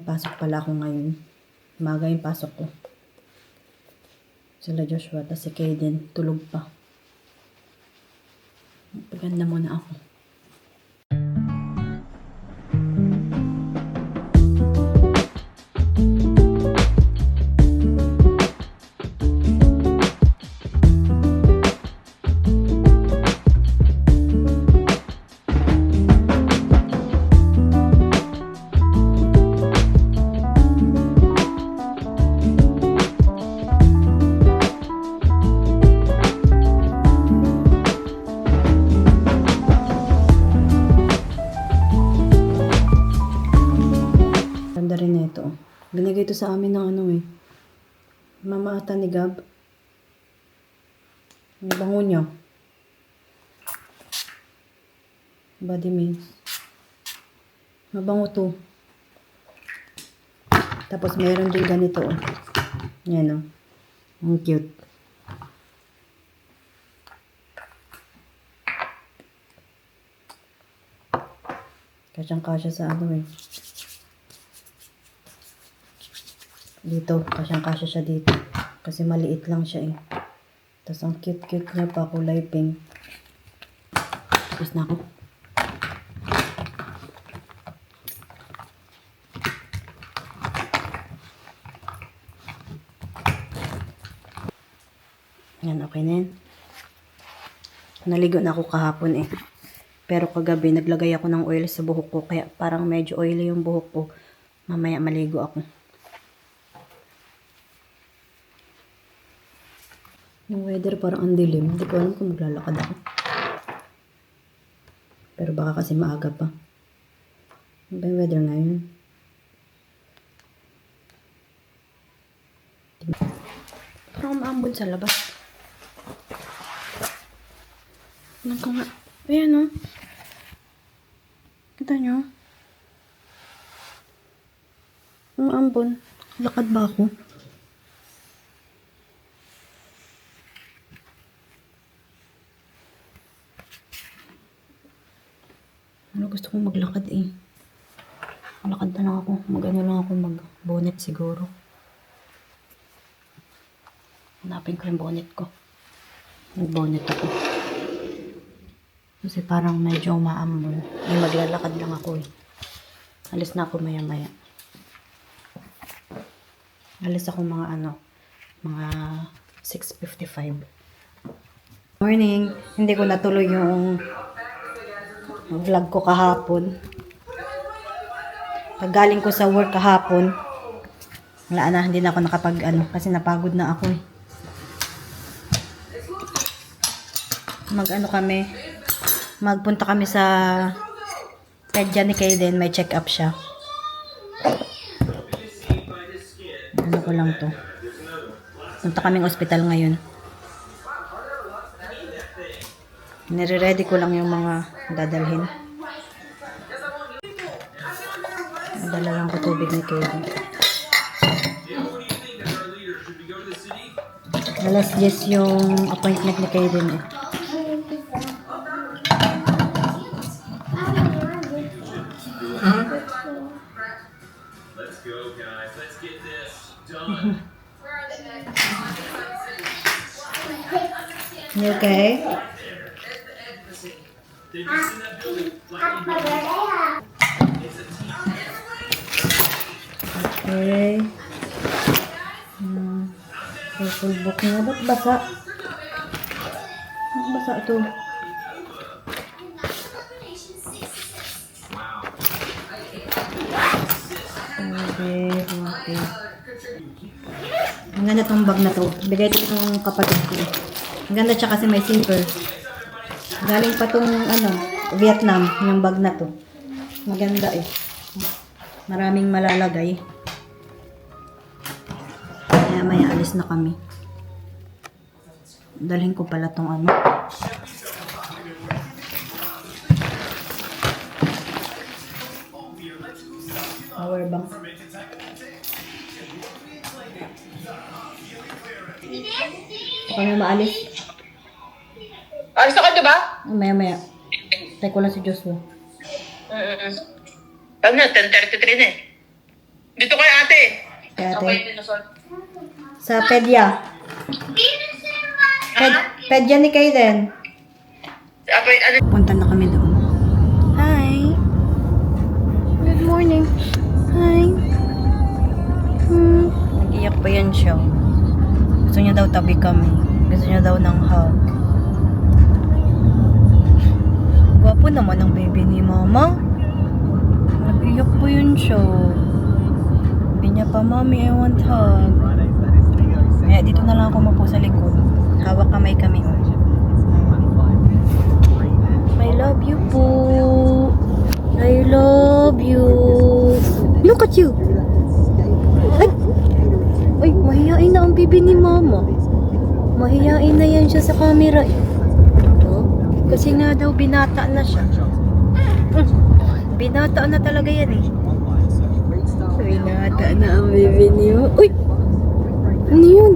May pasok pala ako ngayon. Umaga yung pasok ko. Sila Joshua, tapos si Kaden, tulog pa. Paganda muna ako. Ganda rin na ito. Binigay ito sa amin ng Mama ata ni Gab. Ang bango niya. Body mist. Mabango to. Tapos mayroon din ganito. Yan Ang cute. Kasyang-kasya sa dito, kasyang-kasya siya dito. Kasi maliit lang siya Tapos ang cute-cute niya pa, kulay pink. Tapos na ako. Yan, okay na yan. Naligo na ako kahapon Pero kagabi, naglagay ako ng oil sa buhok ko. Kaya parang medyo oily yung buhok ko. Mamaya maligo ako. Yung weather parang ang dilim. Hindi ko alam kung maglalakad ako. Pero baka kasi maaga pa. Ano ba yung weather ngayon? Parang maambon sa labas. Alam ko nga. Ayan Kita nyo? Maambon. Lakad ba ako? Gusto kong maglakad Maglakad na lang ako. Mag-bonnet siguro. Hanapin ko yung bonnet ko. Mag-bonnet ako. Kasi parang medyo maambon. Maglalakad lang ako Alis na ako maya-maya. Alis ako mga 6:55. Morning. Hindi ko natuloy yung vlog ko kahapon. Paggaling ko sa work kahapon, wala na, hindi na ako nakapag kasi napagod na ako Magpunta kami sa pedya ni Kaden, may check up siya. Ko lang to. Punta kaming ospital ngayon. Nire-ready ko lang yung mga dadalhin. Nadala lang ko tubig ni Kaden. Alas 10 yung appointment ni Kaden Let's go, guys. Let's get this done. You okay? Did you see that building? Okay. Full book na. Ba't basa? Ba't basa ito? Okay. Ang ganda tong bag na to. Bigay ito ng kapatid ko. Ang ganda siya kasi may zipper. Galing pa tong Vietnam, yung bag na to. Maganda Maraming malalagay. Kaya may alis na kami. Dalhin ko pala tong power bank. Kami maalis. Alis na ka, diba? Maya-maya. Tay ko lang si Joshua. Pag na, 10:33 na Dito kay ate. Kay ate. Okay, dinosaur. Sa pedya. Pedya ni Kaiden. Ano? Punta na kami doon. Hi. Good morning. Hi. Nag-iyak pa yan siya. Gusto niya daw tabi kami. Gusto niya daw ng hug. Gwapo naman ang baby ni mama. Nag-iyak po yun siya. Sabi niya pa, Mommy, I want hug. Kaya dito na lang ako mapo sa likod. Hawak kamay kami. I love you po. I love you. Look at you. Ay, ay, mahihain na ang bibi ni mama. Mahihain na yan siya sa camera. Oh, kasi nga daw binata na siya. Binata na talaga yan eh. Binata na ang bibi niyo. Uy! Ano yun?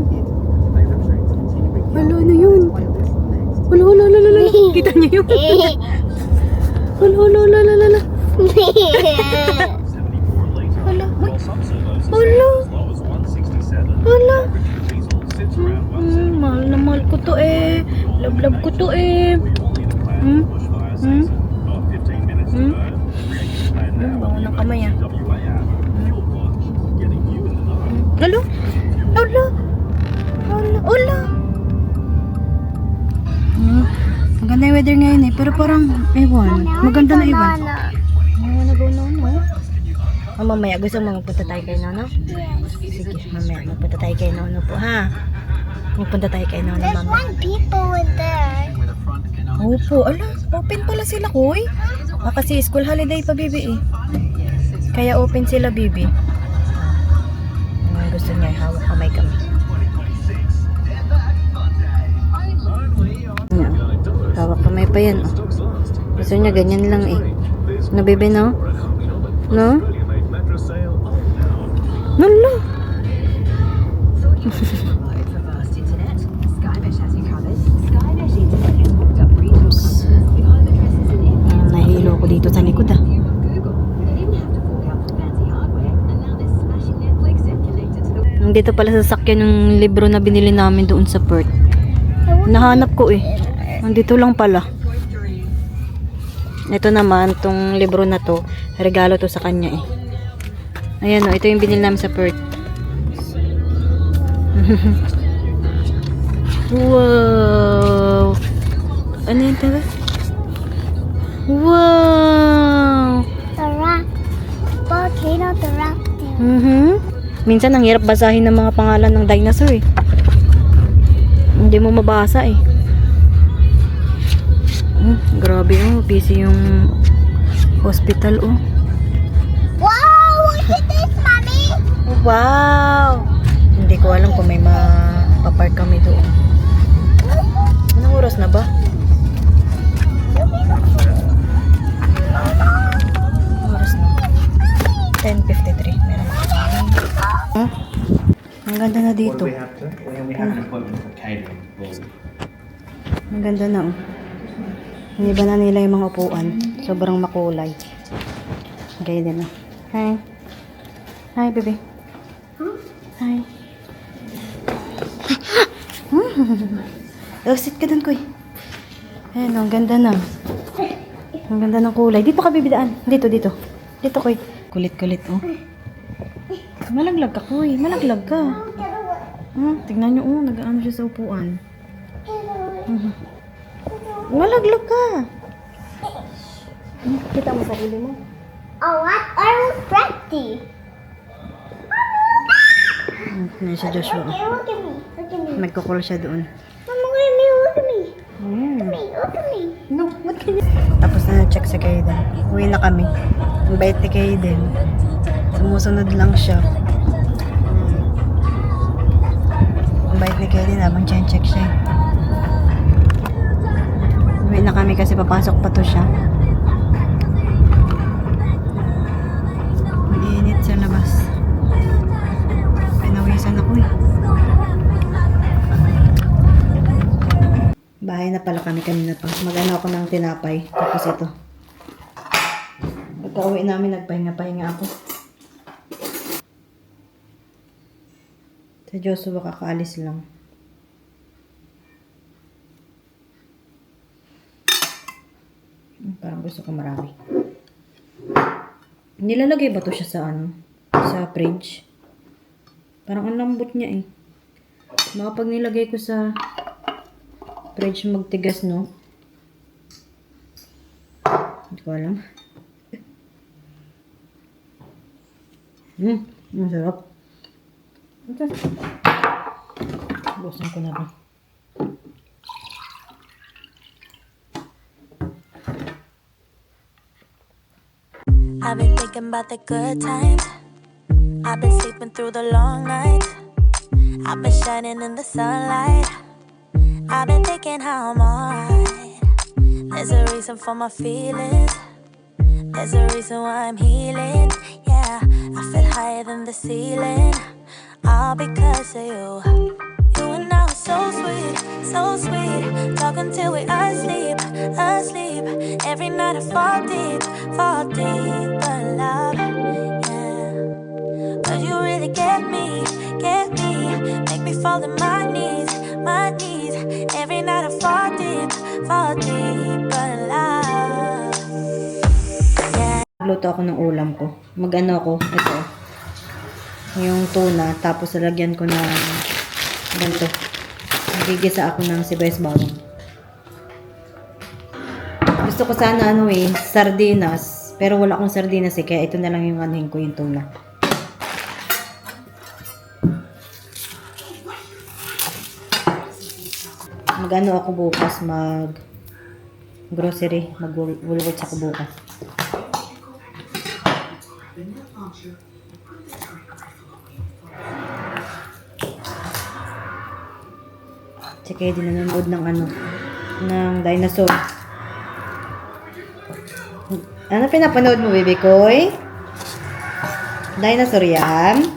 Ano yun? Hala. Kita niyo yun? Hala. Hala. Hala. Mahal na mahal ko to eh. Love ko to eh. Bango ng kamay ah. Hala. Maganda yung weather ngayon eh, pero parang ewan, maganda na ewan. Mamaya gusto mo magpunta tayo kay Nono? Sige, mamaya magpunta tayo kay Nono po ha. Magpunta tayo kay Nono mamaya. One people in there. Opo, ala, open pala sila koy. Kasi school holiday pa bibi eh. Kaya open sila bibi. Gusto niya, hawak kamay kami. Hawak kamay pa yan, oh. Gusto niya ganyan lang eh. No, bebe, no? No? Nala. Nahilo ako dito sa likod, ah. Dito pala sasakyan yung libro na binili namin doon sa Perth. Nahanap ko eh. Nandito lang pala. Ito naman, tong libro na to, regalo to sa kanya eh. Ayan o, ito yung binili namin sa Perth. Wow! Ano yun taga? Wow! The rock. Volcano the rock. Minsan ang hirap basahin ng mga pangalan ng dinosaur eh. Hindi mo mabasa eh. Grabe oh, busy yung hospital oh. Wow! Look at this, mommy. Wow! Hindi ko alam kung may mapapark kami doon. Anong oras na ba? Anong oras na? 10:53. Meron ako. Ang ganda na dito. We have an appointment for catering. Ang ganda na oh. Iniba na nila yung mga upuan. Sobrang makulay. Gaya din oh. Hi. Hi, baby. Hi. Oh, sit ka dun, Kuy. Ayan, ang ganda na. Ang ganda ng kulay. Dito ka bibidaan. Dito. Dito, Kuy. Kulit-kulit, oh. Malaglag ka, Kuy. Malaglag ka. Tignan nyo, oh. Nag-ano siya sa upuan. Malaglag ka. Kita mo sarili mo. Oh, what? I'm ready. Ayan si Joshua. Okay, look at me. Look at me. Nagkukul siya doon. Mama, look at me. Look at me. Look at me. No, what can you... Tapos na check si Kaiden. Uwi na kami. Ang bait ni Kaiden. Sumusunod lang siya. Ang bait ni Kaiden habang check siya. Uwi na kami kasi papasok pa to siya. Ang init sa labas. Pinawisan ako eh. Bahay na pala kami kanina pa. Mag-ano ako ng tinapay. Tapos ito. Pagka uwi namin, nagpahinga-pahinga ako. Sa Joshua kakaalis lang. Parang gusto ko marami. Nilalagay ba to siya sa ano? Sa fridge? Parang ang lambot niya eh. Baka pag nilagay ko sa fridge magtigas, no? Hindi ko alam. Ang sarap. Busan ko na ba? I've been thinking about the good times. I've been sleeping through the long nights. I've been shining in the sunlight. I've been thinking how I'm alright. There's a reason for my feelings. There's a reason why I'm healing. Yeah, I feel higher than the ceiling. All because of you. You and I were so sweet, so sweet. Talking till we asleep, asleep. Every night I fall deep, but love, yeah. Cause you really get me, make me fall to my knees, my knees. Every night I fall deep, but love, yeah. Luto ako ng ulam ko. Mag-ano ako, ito. Yung tuna, tapos lalagyan ko ng ganito. Nagigisa ako ng sibuyas bawang. Gusto ko sana ano eh, sardinas. Pero wala akong sardinas eh, kaya ito na lang yung anuhin ko, yung tuna. Mag-ano ako bukas, grocery, mag-Woolworths ako bukas. Tsaka din nanonood ng ano, ng dinosaur. Ano pinapanood mo, baby koy? Dinosaur yan?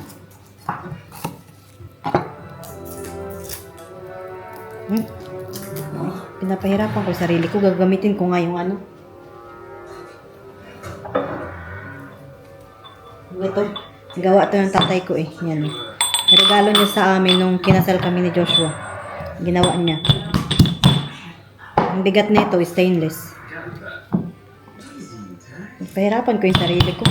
Pinapahirapan ko sarili ko. Gagamitin ko nga yung ano. Ito. Gawa to ng tatay ko eh. Yan. Regalo niya sa amin nung kinasal kami ni Joshua. Ginawa niya. Ang bigat nito is stainless. Pahirapan ko yung sarili ko.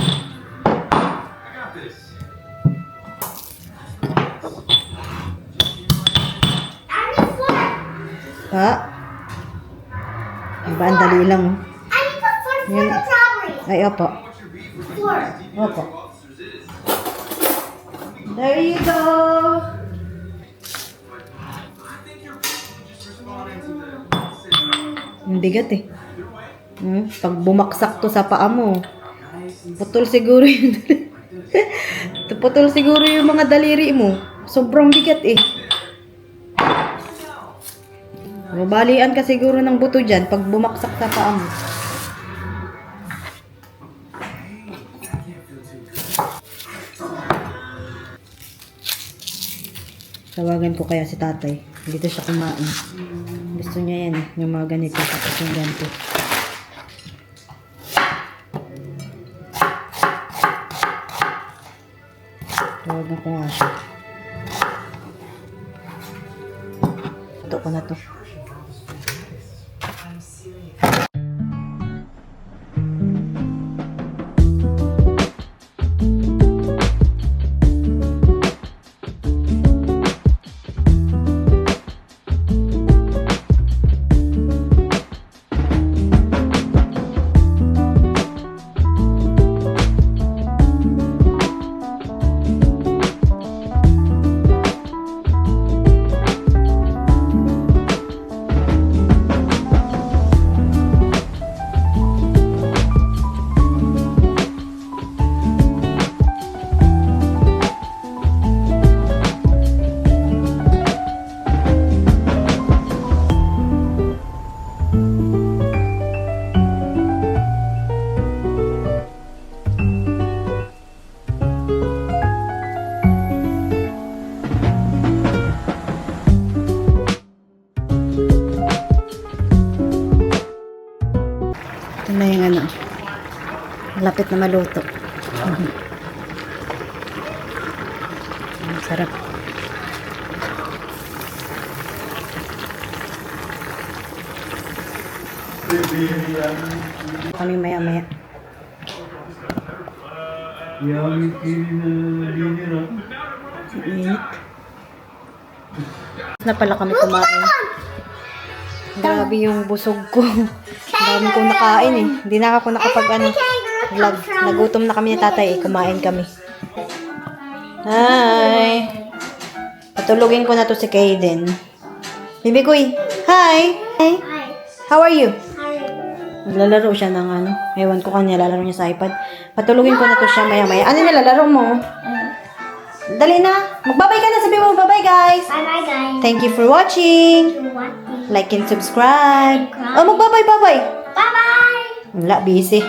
Ha? Diba, ang dali lang. I need the foot for Yan. the strawberry. Ay, opo. Four. Opo. There you go. Ang bigat eh. Pag bumaksak to sa paa mo, putol siguro yung putol siguro yung mga daliri mo. Sobrang bigat eh. Mabalian ka siguro ng buto dyan pag bumaksak sa paa mo. Tawagan ko kaya si tatay. Dito siya kumain. Gusto niya yan eh. Yung mga ganito. Tapos yung ganito. Tawagan ko nga siya. Ito ko na to. Ito na yung ano. Lapit na maluto. Ang sarap. Kami maya-maya. Init. Na pala kami kumain. Grabe yung busog ko. Ang dami kong nakain eh. Hindi na ako nakapag vlog. Nagutom na kami ni tatay eh. Kumain kami. Hi! Patulogin ko na to si Kaden. Bibi Kuy, hi! Hi! How are you? Naglalaro siya ng ewan ko kanya, lalaro niya sa iPad. Patulogin ko na to siya maya-maya. Ano nilalaro mo? Dali na! Magbabay ka na! Sabi mo, bye-bye guys! Bye-bye, guys. Thank you for watching! Watching. Like and subscribe! Oh, magbabay! Bye-bye. Wala, busy.